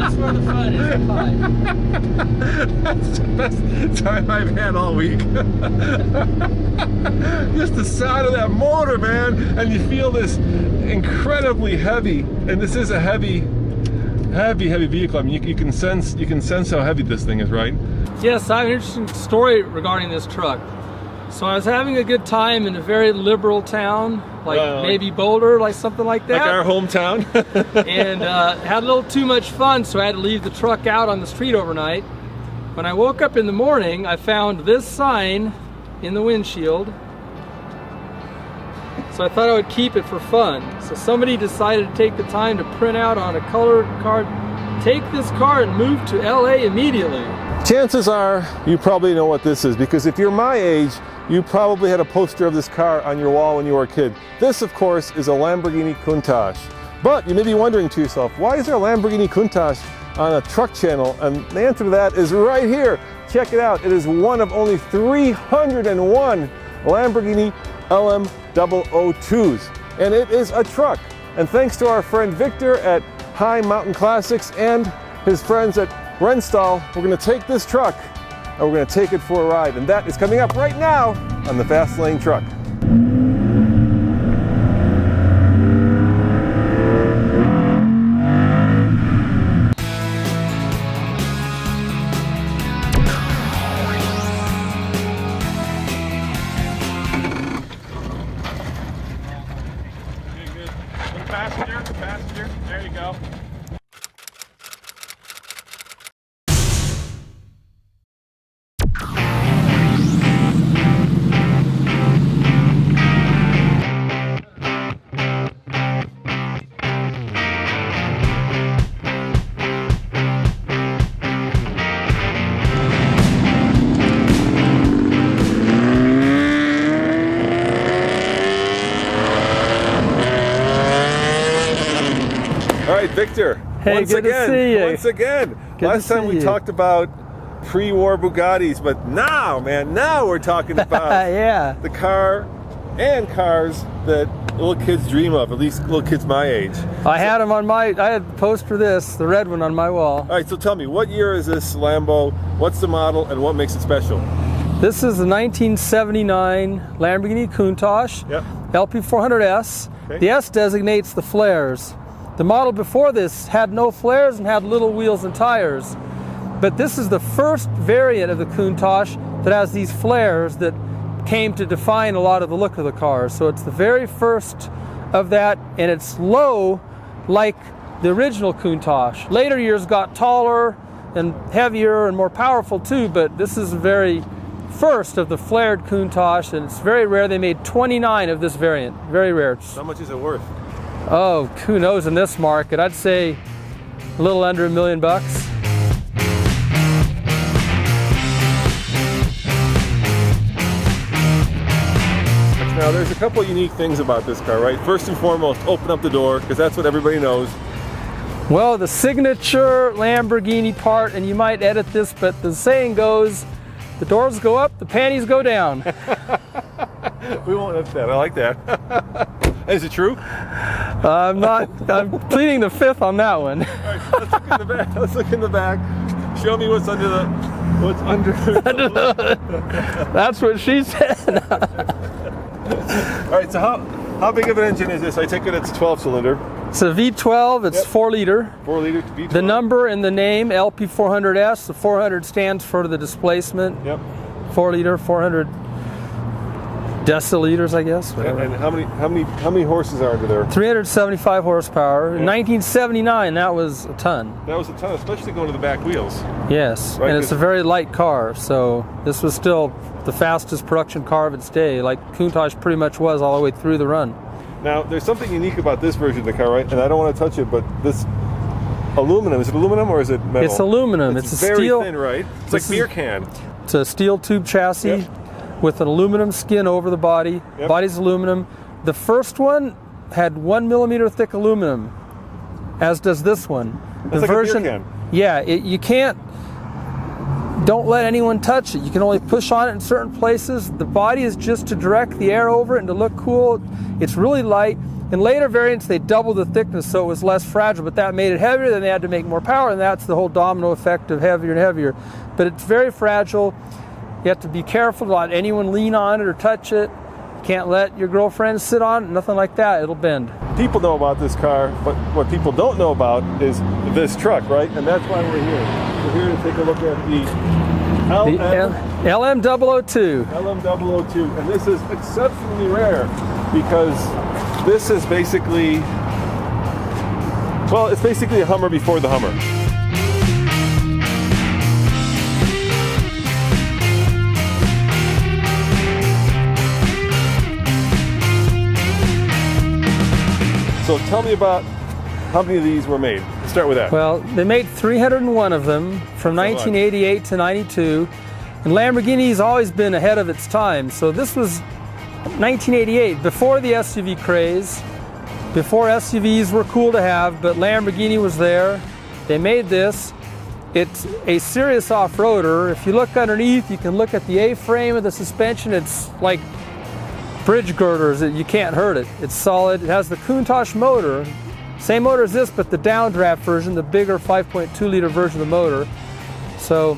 That's where the fun is. That's the best time I've had all week. Just the sound of that motor, man, and you feel this incredibly heavy, and this is a heavy vehicle. I mean, you can sense how heavy this thing is, right? Yes, I have an interesting story regarding this truck. So I was having a good time in a very liberal town, like maybe Boulder, like something like that. Like our hometown. And had a little too much fun, so I had to leave the truck out on the street overnight. When I woke up in the morning, I found this sign in the windshield. So I thought I would keep it for fun. So somebody decided to take the time to print out on a colored card, take this car and move to LA immediately. Chances are you probably know what this is, because if you're my age, you probably had a poster of this car on your wall when you were a kid. This, of course, is a Lamborghini Countach. But you may be wondering to yourself, why is there a Lamborghini Countach on a truck channel? And the answer to that is right here. Check it out. It is one of only 301 Lamborghini LM002s. And it is a truck. And thanks to our friend Victor at High Mountain Classics and his friends at Renstall, we're going to take this truck and we're going to take it for a ride. And that is coming up right now on the Fast Lane Truck. Passenger, there you go. All right, Victor. Hey, once good again, to see you. Once again. Good Last to time see we you. talked about pre-war Bugattis, but now, man, now we're talking about yeah. the car and cars that little kids dream of, at least little kids my age. I had the poster for this, the red one on my wall. All right, so tell me, what year is this Lambo? What's the model and what makes it special? This is the 1979 Lamborghini Countach, Yep. LP400S. Okay. The S designates the flares. The model before this had no flares and had little wheels and tires. But this is the first variant of the Countach that has these flares that came to define a lot of the look of the car. So it's the very first of that, and it's low like the original Countach. Later years got taller and heavier and more powerful too, but this is the very first of the flared Countach, and it's very rare. They made 29 of this variant. Very rare. How much is it worth? Oh, who knows in this market? I'd say a little under $1 million. Now, there's a couple of unique things about this car, right? First and foremost, open up the door, because that's what everybody knows. Well, the signature Lamborghini part, and you might edit this, but the saying goes, the doors go up, the panties go down. We won't have that. I like that. Is it true? I'm pleading the fifth on that one. All right, let's look in the back. Let's look in the back. Show me what's under the. That's what she said. All right. So how big of an engine is this? I take it it's a 12-cylinder. It's a V12. It's 4 liter. 4 liter V12. The number in the name LP400S. The 400 stands for the displacement. Yep. 4 liter, 400 deciliters, I guess. And how many horses are under there? 375 horsepower. In 1979, that was a ton. That was a ton, especially going to the back wheels. Yes, Right, and it's a very light car, so this was still the fastest production car of its day, like Countach pretty much was all the way through the run. Now, there's something unique about this version of the car, right? And I don't want to touch it, but this aluminum, is it aluminum or is it metal? It's aluminum. It's a very steel. thin, right? It's like beer can. It's a steel tube chassis with an aluminum skin over the body. Yep. Body's aluminum. The first one had 1 millimeter thick aluminum, as does this one. That's like a beer can. Yeah, you can't Don't let anyone touch it. You can only push on it in certain places. The body is just to direct the air over it and to look cool. It's really light. In later variants, they doubled the thickness so it was less fragile, but that made it heavier. Then they had to make more power, and that's the whole domino effect of heavier and heavier. But it's very fragile. You have to be careful to not let anyone lean on it or touch it. You can't let your girlfriend sit on it, nothing like that. It'll bend. People know about this car, but what people don't know about is this truck, right? And that's why we're here. We're here to take a look at the LM002. LM002, and this is exceptionally rare because this is basically, well, it's basically a Hummer before the Hummer. So tell me about how many of these were made. Let's start with that. Well, they made 301 of them from 1988 to 92. And Lamborghini's always been ahead of its time. So this was 1988, before the SUV craze, before SUVs were cool to have, but Lamborghini was there. They made this. It's a serious off-roader. If you look underneath, you can look at the A-frame of the suspension. It's like bridge girders. You can't hurt it. It's solid. It has the Countach motor. Same motor as this, but the downdraft version, the bigger 5.2-liter version of the motor. So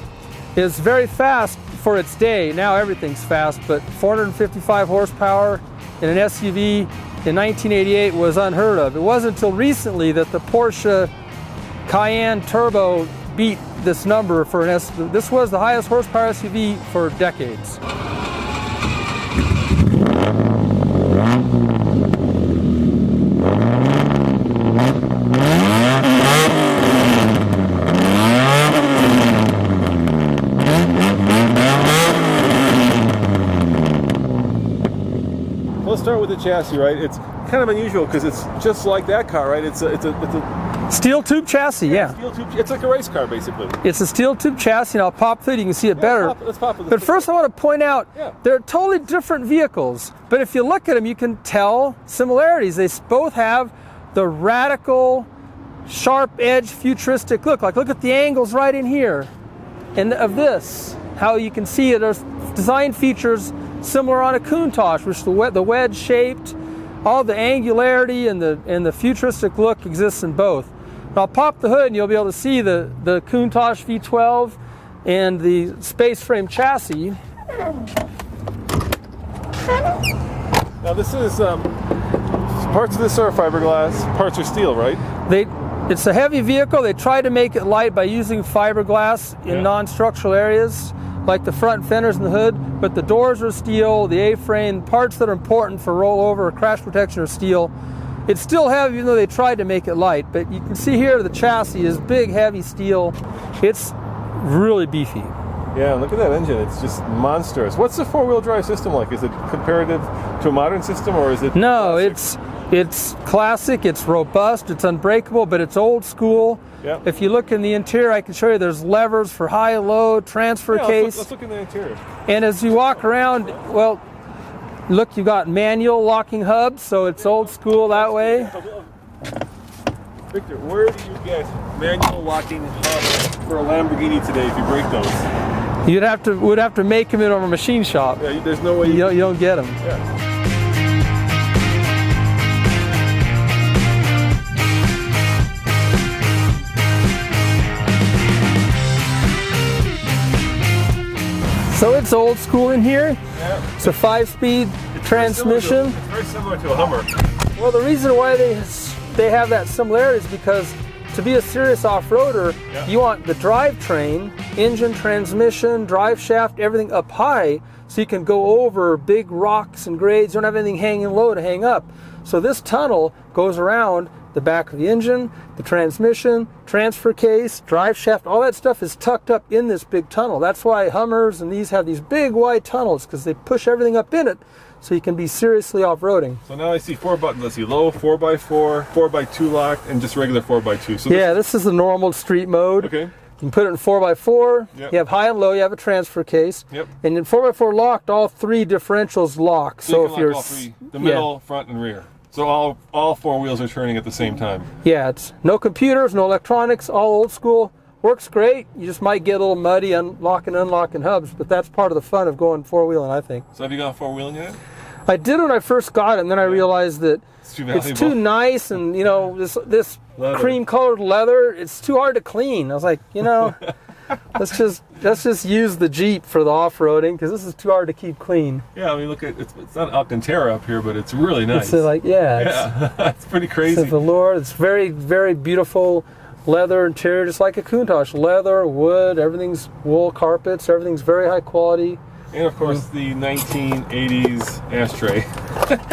it's very fast for its day. Now everything's fast, but 455 horsepower in an SUV in 1988 was unheard of. It wasn't until recently that the Porsche Cayenne Turbo beat this number for an SUV. This was the highest horsepower SUV for decades. Let's start with the chassis, right? It's kind of unusual because it's just like that car, right? It's a steel tube chassis, yeah. Steel tube. It's like a race car, basically. It's a steel tube chassis, and I'll pop through it. You can see it better. Let's pop it. But first, I want to point out they're totally different vehicles. But if you look at them, you can tell similarities. They both have the radical, sharp-edged, futuristic look. Like, look at the angles right in here, and of this. How you can see it. There's design features similar on a Countach, which the wedge shaped, all the angularity and the futuristic look exists in both. And I'll pop the hood and you'll be able to see the Countach V12 and the space frame chassis. Now this is parts of this are fiberglass, parts are steel, right? It's a heavy vehicle. They tried to make it light by using fiberglass in non-structural areas, like the front fenders and the hood, but the doors are steel, the A-frame, parts that are important for rollover or crash protection are steel. It's still heavy even though they tried to make it light, but you can see here the chassis is big, heavy steel. It's really beefy. Yeah, look at that engine. It's just monstrous. What's the four-wheel drive system like? Is it comparative to a modern system, or is it No, classic? it's classic, it's robust, it's unbreakable, but it's old school. Yep. If you look in the interior, I can show you there's levers for high and low, transfer case. Let's look in the interior. And as you walk around, well, look, you got manual locking hubs, so it's old school that way. Victor, where do you get manual locking hubs for a Lamborghini today if you break those? We'd have to make them in our machine shop. Yeah, there's no way you don't get them. Yeah. So it's old school in here. Yeah. It's a 5-speed transmission. It's very similar to a Hummer. Well, the reason why they have that similarity is because to be a serious off-roader, you want the drivetrain, engine, transmission, drive shaft, everything up high so you can go over big rocks and grades. You don't have anything hanging low to hang up. So this tunnel goes around the back of the engine, the transmission, transfer case, drive shaft, all that stuff is tucked up in this big tunnel. That's why Hummers and these have these big wide tunnels, because they push everything up in it so you can be seriously off-roading. So now I see 4 buttons. I see low, 4x4, 4x2 lock, and just regular 4x2. So this is the normal street mode. Okay. You can put it in 4x4, you have high and low, you have a transfer case. Yep. And in 4x4 locked, all 3 differentials lock. So you can if you're lock all 3, the middle, front, and rear. So all 4 wheels are turning at the same time. Yeah, it's no computers, no electronics, all old school, Works great. You just might get a little muddy unlocking and unlocking hubs, but that's part of the fun of going four-wheeling, I think. So have you gone four-wheeling yet? I did when I first got it, and then I realized that it's too nice, and you know, this cream-colored leather, it's too hard to clean. I was like, you know, let's just use the Jeep for the off-roading, because this is too hard to keep clean. Yeah, I mean, look at it's not Alcantara up here, but it's really nice. It's like, yeah, it's pretty crazy. It's a velour. It's very, very beautiful leather interior, just like a Countach. Leather, wood, everything's wool carpets, everything's very high quality. And of course, the 1980s ashtray.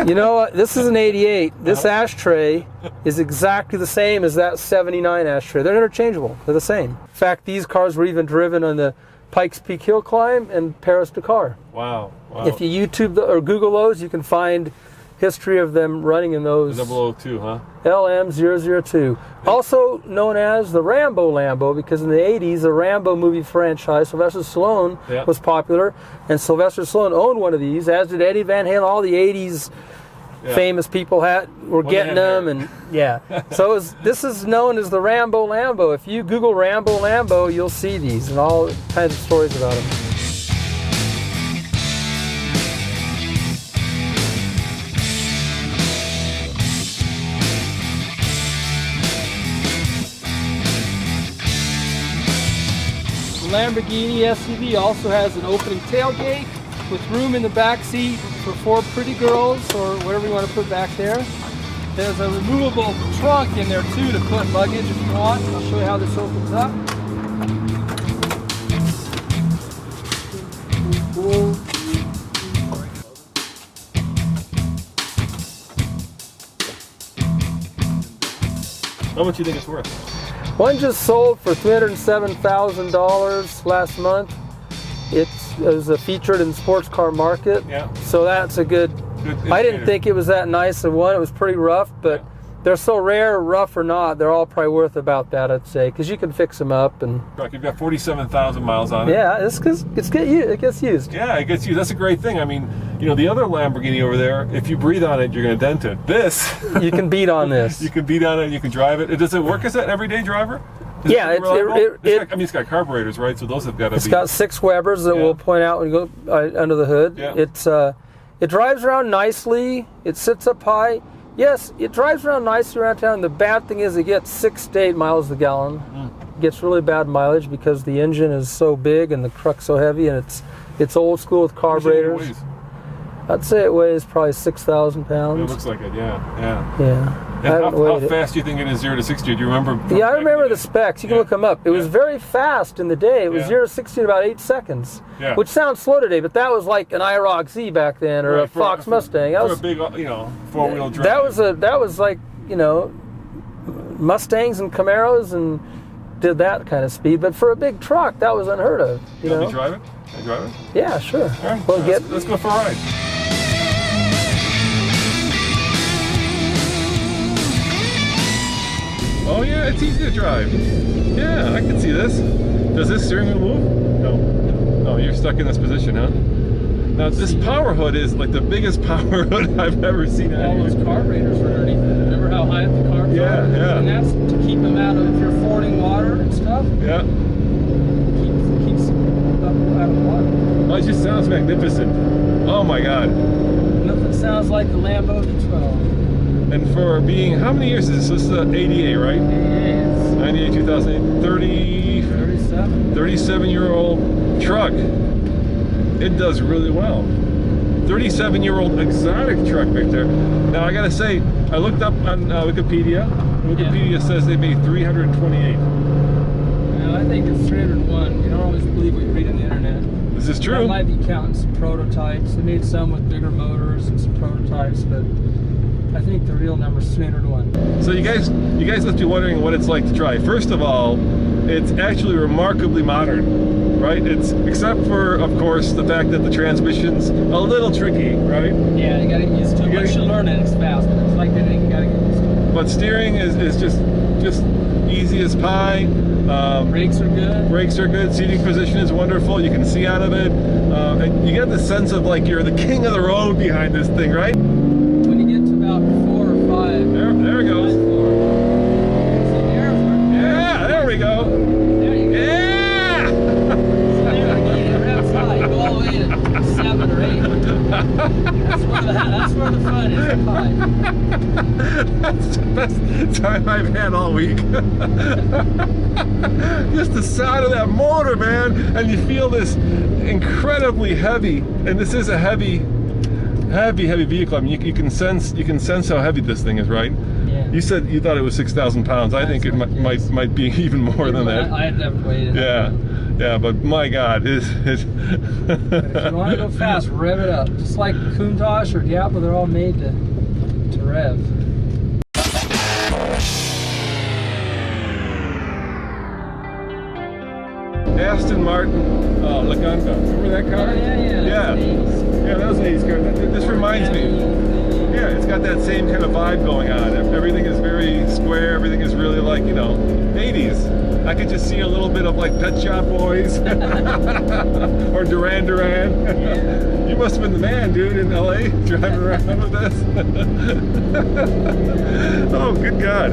You know, this is an 88. This ashtray is exactly the same as that 79 ashtray. They're interchangeable. They're the same. In fact, these cars were even driven on the Pikes Peak Hill Climb and Paris-Dakar. Wow. If you YouTube or Google those, you can find history of them running in those. The 002, huh? LM002. Also known as the Rambo Lambo, because in the 80s, the Rambo movie franchise, Sylvester Stallone was popular, and Sylvester Stallone owned one of these, as did Eddie Van Halen. All the 80s famous people were getting them, and so this is known as the Rambo Lambo. If you Google Rambo Lambo, you'll see these and all kinds of stories about them. Lamborghini SUV also has an opening tailgate with room in the back seat for 4 pretty girls or whatever you want to put back there. There's a removable trunk in there too to put luggage if you want. I'll show you how this opens up. How much do you think it's worth? One just sold for $307,000 last month. It was featured in Sports Car Market, so that's a good I didn't think it was that nice of one. It was pretty rough, but they're so rare, rough or not, they're all probably worth about that, I'd say, because you can fix them up. And you've got 47,000 miles on it. Yeah, it gets used. Yeah, it gets used. That's a great thing. I mean, you know, the other Lamborghini over there, if you breathe on it, you're going to dent it. This, you can beat on this. You can beat on it. You can drive it. Does it work as an everyday driver? Yeah, it's got carburetors, right? So those have got to be. It's got 6 Webers that we'll point out when you go under the hood. Yeah. It drives around nicely. It sits up high. Yes, it drives around nicely around town. The bad thing is it gets 6 to 8 miles a gallon. It gets really bad mileage because the engine is so big and the truck's so heavy, and it's old school with carburetors. I'd say it weighs probably 6,000 pounds. It looks like it, yeah. And how fast do you think it is 0 to 60? Do you remember? Yeah, I remember the specs. You can look them up. It was very fast in the day. It was 0 to 60 in about 8 seconds, which sounds slow today, but that was like an IROC Z back then, or a Fox Mustang. That was a big, four-wheel drive. That was like, Mustangs and Camaros and did that kind of speed. But for a big truck, that was unheard of. You know? Let me drive it? Can I drive it? Yeah, sure. All right. Well, let's go for a ride. Oh yeah, it's easy to drive. Yeah, I can see this. Does this steering wheel move? No. No, you're stuck in this position, huh? Now this power hood is like the biggest power hood I've ever seen. All those carburetors are underneath it. Remember how high up the carbs are? Yeah. And that's to keep them out of, if you're fording water and stuff. Yeah. Keeps up out of the water. Oh, it just sounds magnificent. Oh my God. Nothing sounds like the Lambo 12. And for being, how many years is this? This is 88, right? 98, 2008, 37-year-old truck. It does really well. 37-year-old exotic truck, Victor. Now I gotta say, I looked up on Wikipedia. Wikipedia says they made 328. Well, I think it's 301. You don't always believe what you read on the internet. This is true. That might be counting some prototypes. They made some with bigger motors and some prototypes, but I think the real number is 301. So you guys must be wondering what it's like to drive. First of all, it's actually remarkably modern, right? It's, except for, of course, the fact that the transmission's a little tricky, right? Yeah, you gotta get used to it. Once you learn it, it's fast, but it's like anything, you gotta get used to it. But steering is just easy as pie. Brakes are good. Brakes are good. Seating position is wonderful. You can see out of it. And you get the sense of like you're the king of the road behind this thing, right? When you get to about 4 or 5. There it goes. Yeah, there we go. There you That's the best time I've had all week. Just the sound of that motor, man, and you feel this incredibly heavy, and this is a heavy vehicle. I mean, you can sense how heavy this thing is, right? Yeah. You said you thought it was 6,000 pounds. I think it might be even more than that. I had never weighed it. Yeah, but my God, But if you want to go fast, rev it up. Just like Countach or Diablo, they're all made to rev. Aston Martin Countach. Remember that car? Oh, yeah. Yeah, that was an 80s car. This reminds me. Yeah, it's got that same kind of vibe going on. Everything is very square. Everything is really like, you know, 80s. I could just see a little bit of like Pet Shop Boys or Duran Duran. Yeah. You must have been the man, dude, in LA driving around with this. Oh, good God.